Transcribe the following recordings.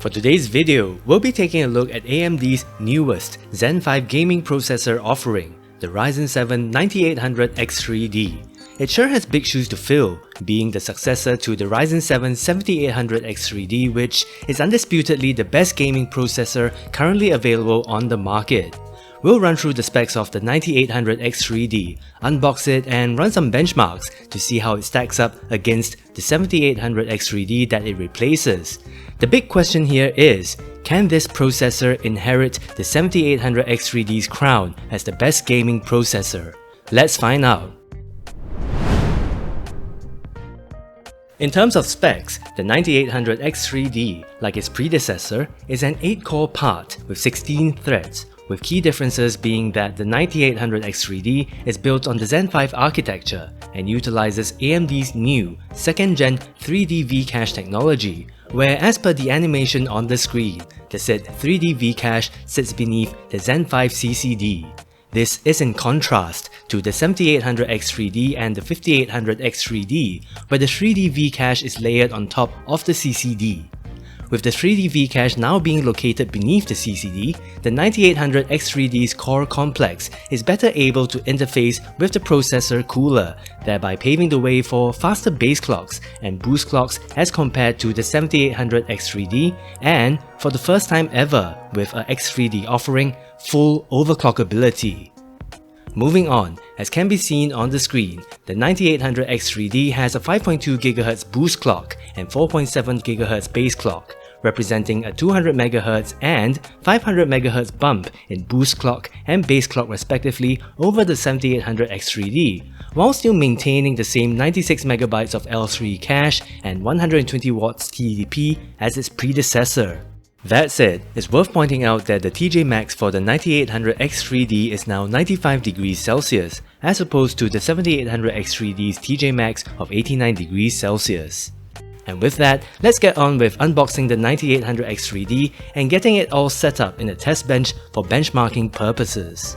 For today's video, we'll be taking a look at AMD's newest Zen 5 gaming processor offering, the Ryzen 7 9800X3D. It sure has big shoes to fill, being the successor to the Ryzen 7 7800X3D, which is undisputedly the best gaming processor currently available on the market. We'll run through the specs of the 9800X3D, unbox it and run some benchmarks to see how it stacks up against the 7800X3D that it replaces. The big question here is, can this processor inherit the 7800X3D's crown as the best gaming processor? Let's find out. In terms of specs, the 9800X3D, like its predecessor, is an 8-core part with 16 threads, with key differences being that the 9800X3D is built on the Zen 5 architecture and utilizes AMD's new 2nd Gen 3D V-Cache technology, where as per the animation on the screen, the said 3D V-Cache sits beneath the Zen 5 CCD. This is in contrast to the 7800X3D and the 5800X3D, where the 3D V-Cache is layered on top of the CCD. With the 3D V-Cache now being located beneath the CCD, the 9800X3D's core complex is better able to interface with the processor cooler, thereby paving the way for faster base clocks and boost clocks as compared to the 7800X3D, and for the first time ever with a X3D offering full overclockability. Moving on, as can be seen on the screen, the 9800X3D has a 5.2 GHz boost clock and 4.7 GHz base clock, representing a 200 MHz and 500 MHz bump in boost clock and base clock respectively over the 7800X3D, while still maintaining the same 96 MB of L3 cache and 120 watts TDP as its predecessor. That said, it's worth pointing out that the TJ Max for the 9800X3D is now 95 degrees Celsius, as opposed to the 7800X3D's TJ Max of 89 degrees Celsius. And with that, let's get on with unboxing the 9800X3D and getting it all set up in a test bench for benchmarking purposes.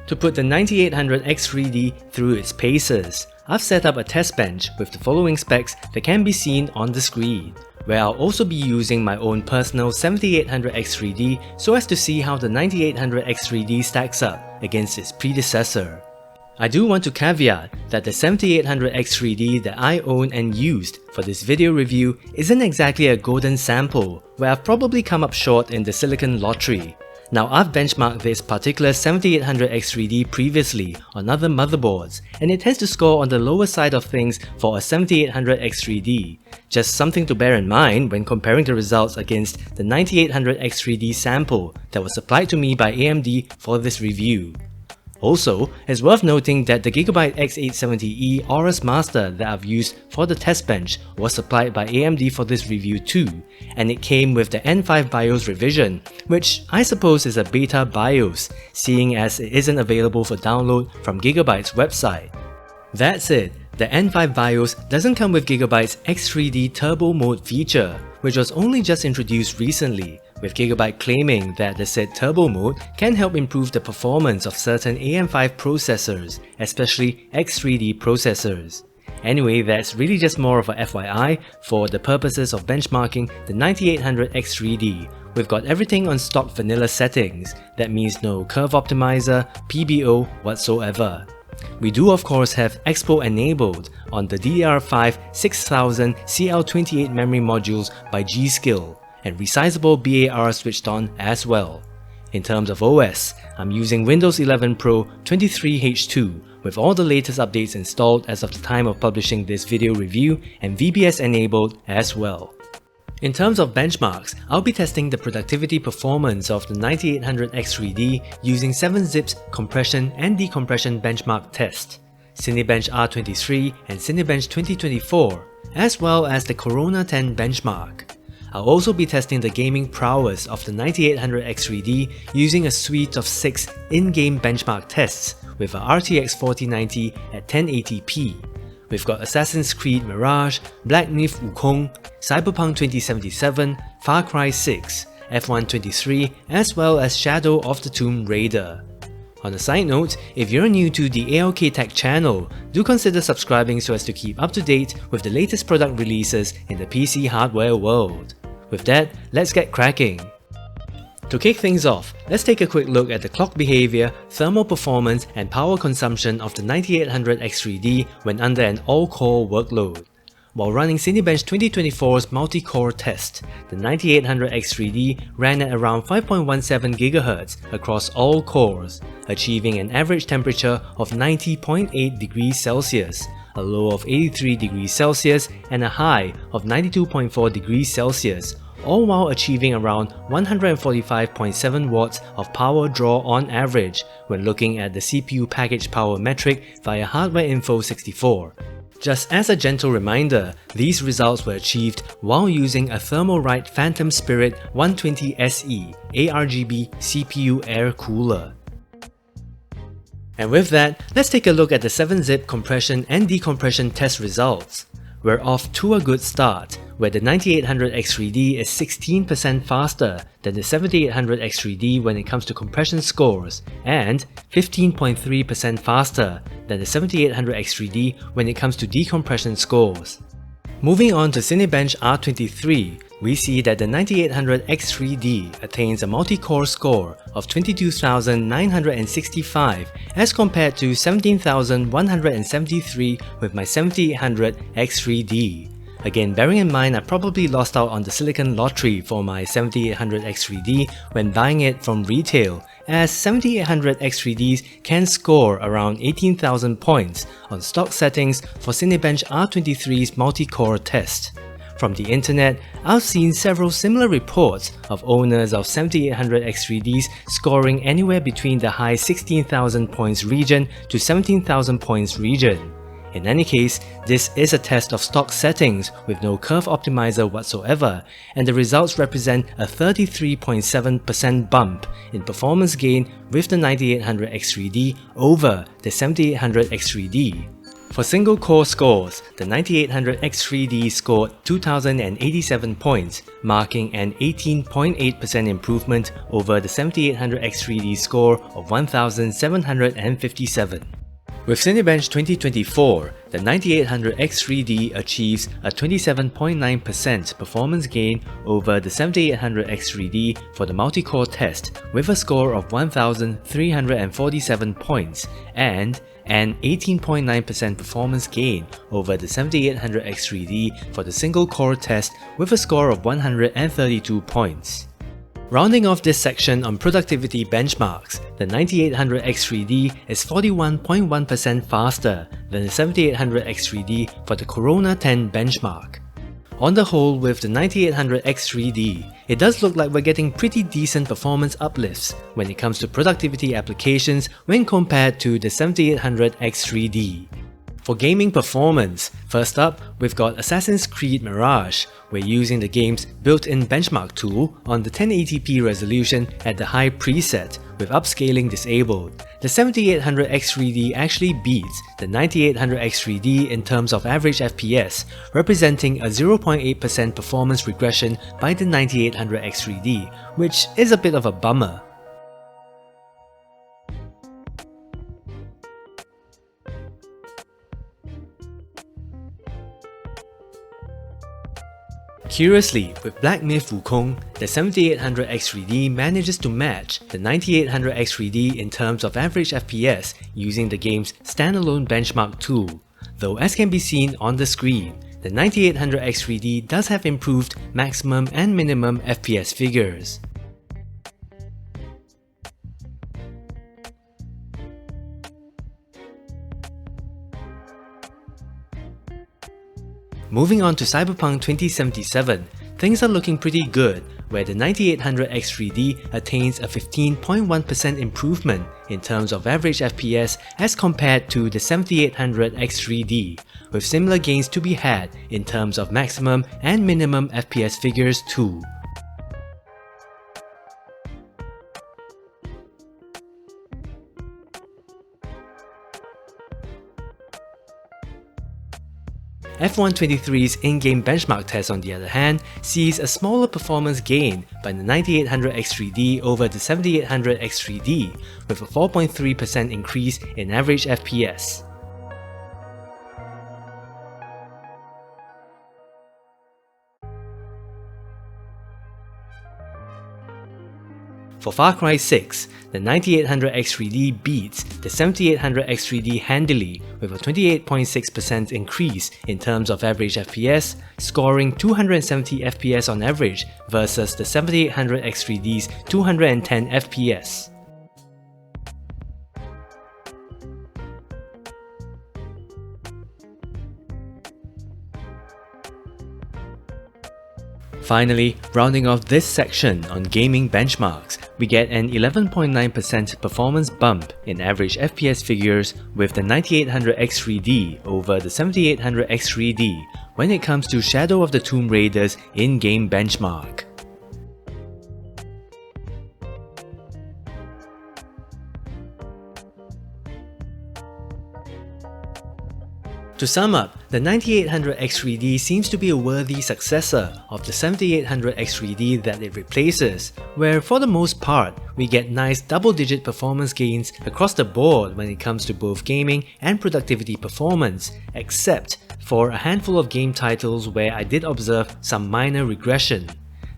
To put the 9800X3D through its paces, I've set up a test bench with the following specs that can be seen on the screen, where I'll also be using my own personal 7800X3D so as to see how the 9800X3D stacks up against its predecessor. I do want to caveat that the 7800X3D that I own and used for this video review isn't exactly a golden sample, where I've probably come up short in the silicon lottery. Now, I've benchmarked this particular 7800X3D previously on other motherboards, and it tends to score on the lower side of things for a 7800X3D. Just something to bear in mind when comparing the results against the 9800X3D sample that was supplied to me by AMD for this review. Also, it's worth noting that the Gigabyte X870E Aorus Master that I've used for the test bench was supplied by AMD for this review too, and it came with the N5 BIOS revision, which I suppose is a beta BIOS, seeing as it isn't available for download from Gigabyte's website. That's it, the N5 BIOS doesn't come with Gigabyte's X3D Turbo Mode feature, which was only just introduced recently, with Gigabyte claiming that the said Turbo Mode can help improve the performance of certain AM5 processors, especially X3D processors. Anyway, that's really just more of a FYI for the purposes of benchmarking the 9800 X3D. We've got everything on stock vanilla settings, that means no curve optimizer, PBO whatsoever. We do of course have Expo enabled on the DDR5 6000 CL28 memory modules by G.Skill, and resizable BAR switched on as well. In terms of OS, I'm using Windows 11 Pro 23H2 with all the latest updates installed as of the time of publishing this video review, and VBS enabled as well. In terms of benchmarks, I'll be testing the productivity performance of the 9800 X3D using 7-Zip's compression and decompression benchmark test, Cinebench R23 and Cinebench 2024, as well as the Corona 10 benchmark. I'll also be testing the gaming prowess of the 9800 X3D using a suite of 6 in-game benchmark tests with a RTX 4090 at 1080p. We've got Assassin's Creed Mirage, Black Myth Wukong, Cyberpunk 2077, Far Cry 6, F1 23, as well as Shadow of the Tomb Raider. On a side note, if you're new to the ALK Tech channel, do consider subscribing so as to keep up to date with the latest product releases in the PC hardware world. With that, let's get cracking. To kick things off, let's take a quick look at the clock behavior, thermal performance, and power consumption of the 9800 X3D when under an all-core workload. While running Cinebench 2024's multi-core test, the 9800 X3D ran at around 5.17 GHz across all cores, achieving an average temperature of 90.8 degrees Celsius, a low of 83 degrees Celsius, and a high of 92.4 degrees Celsius, all while achieving around 145.7 watts of power draw on average when looking at the CPU package power metric via Hardware Info 64. Just as a gentle reminder, these results were achieved while using a Thermalright Phantom Spirit 120 SE ARGB CPU air cooler. And with that, let's take a look at the 7-Zip compression and decompression test results. We're off to a good start, where the 9800 X3D is 16% faster than the 7800 X3D when it comes to compression scores, and 15.3% faster than the 7800 X3D when it comes to decompression scores. Moving on to Cinebench R23, we see that the 9800 X3D attains a multi-core score of 22,965 as compared to 17,173 with my 7800 X3D. Again, bearing in mind I probably lost out on the silicon lottery for my 7800 X3D when buying it from retail, as 7800 X3Ds can score around 18,000 points on stock settings for Cinebench R23's multi-core test. From the internet, I've seen several similar reports of owners of 7800 X3Ds scoring anywhere between the high 16,000 points region to 17,000 points region. In any case, this is a test of stock settings with no curve optimizer whatsoever, and the results represent a 33.7% bump in performance gain with the 9800 X3D over the 7800 X3D. For single-core scores, the 9800 X3D scored 2,087 points, marking an 18.8% improvement over the 7800 X3D score of 1,757. With Cinebench 2024, the 9800 X3D achieves a 27.9% performance gain over the 7800 X3D for the multi-core test with a score of 1,347 points, and an 18.9% performance gain over the 7800 X3D for the single-core test with a score of 132 points. Rounding off this section on productivity benchmarks, the 9800 X3D is 41.1% faster than the 7800 X3D for the Corona 10 benchmark. On the whole, with the 9800X3D, it does look like we're getting pretty decent performance uplifts when it comes to productivity applications when compared to the 7800X3D. For gaming performance, first up, we've got Assassin's Creed Mirage. We're using the game's built-in benchmark tool on the 1080p resolution at the high preset with upscaling disabled. The 7800X3D actually beats the 9800X3D in terms of average FPS, representing a 0.8% performance regression by the 9800X3D, which is a bit of a bummer. Curiously, with Black Myth Wukong, the 7800X3D manages to match the 9800X3D in terms of average FPS using the game's standalone benchmark tool, though as can be seen on the screen, the 9800X3D does have improved maximum and minimum FPS figures. Moving on to Cyberpunk 2077, things are looking pretty good, where the 9800X3D attains a 15.1% improvement in terms of average FPS as compared to the 7800X3D, with similar gains to be had in terms of maximum and minimum FPS figures too. F123's in-game benchmark test, on the other hand, sees a smaller performance gain by the 9800X3D over the 7800X3D, with a 4.3% increase in average FPS. For Far Cry 6, the 9800X3D beats the 7800X3D handily with a 28.6% increase in terms of average FPS, scoring 270 FPS on average versus the 7800X3D's 210 FPS. Finally, rounding off this section on gaming benchmarks, we get an 11.9% performance bump in average FPS figures with the 9800X3D over the 7800X3D when it comes to Shadow of the Tomb Raider's in-game benchmark. To sum up, the 9800X3D seems to be a worthy successor of the 7800X3D that it replaces, where for the most part, we get nice double-digit performance gains across the board when it comes to both gaming and productivity performance, except for a handful of game titles where I did observe some minor regression.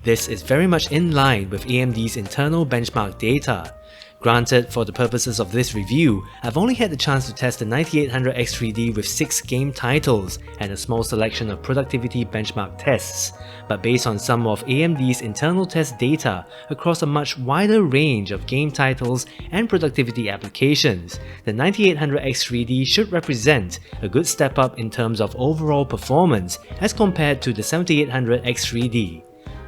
This is very much in line with AMD's internal benchmark data. Granted, for the purposes of this review, I've only had the chance to test the 9800X3D with 6 game titles and a small selection of productivity benchmark tests, but based on some of AMD's internal test data across a much wider range of game titles and productivity applications, the 9800X3D should represent a good step up in terms of overall performance as compared to the 7800X3D.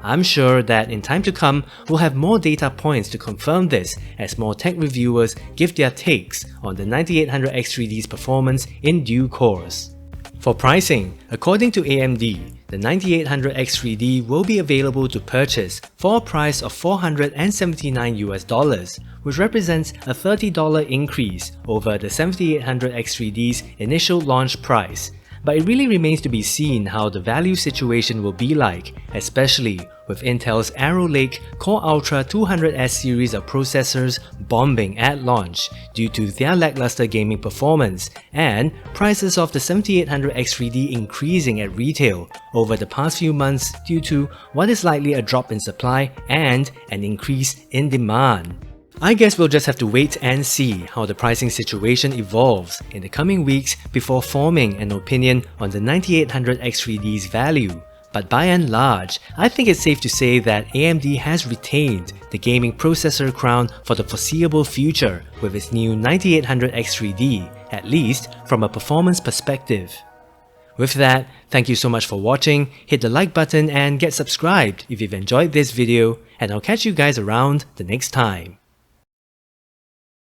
I'm sure that in time to come, we'll have more data points to confirm this as more tech reviewers give their takes on the 9800X3D's performance in due course. For pricing, according to AMD, the 9800X3D will be available to purchase for a price of $479 US, which represents a $30 increase over the 7800X3D's initial launch price. But it really remains to be seen how the value situation will be like, especially with Intel's Arrow Lake Core Ultra 200S series of processors bombing at launch due to their lackluster gaming performance, and prices of the 7800X3D increasing at retail over the past few months due to what is likely a drop in supply and an increase in demand. I guess we'll just have to wait and see how the pricing situation evolves in the coming weeks before forming an opinion on the 9800X3D's value. But by and large, I think it's safe to say that AMD has retained the gaming processor crown for the foreseeable future with its new 9800X3D, at least from a performance perspective. With that, thank you so much for watching, hit the like button and get subscribed if you've enjoyed this video, and I'll catch you guys around the next time.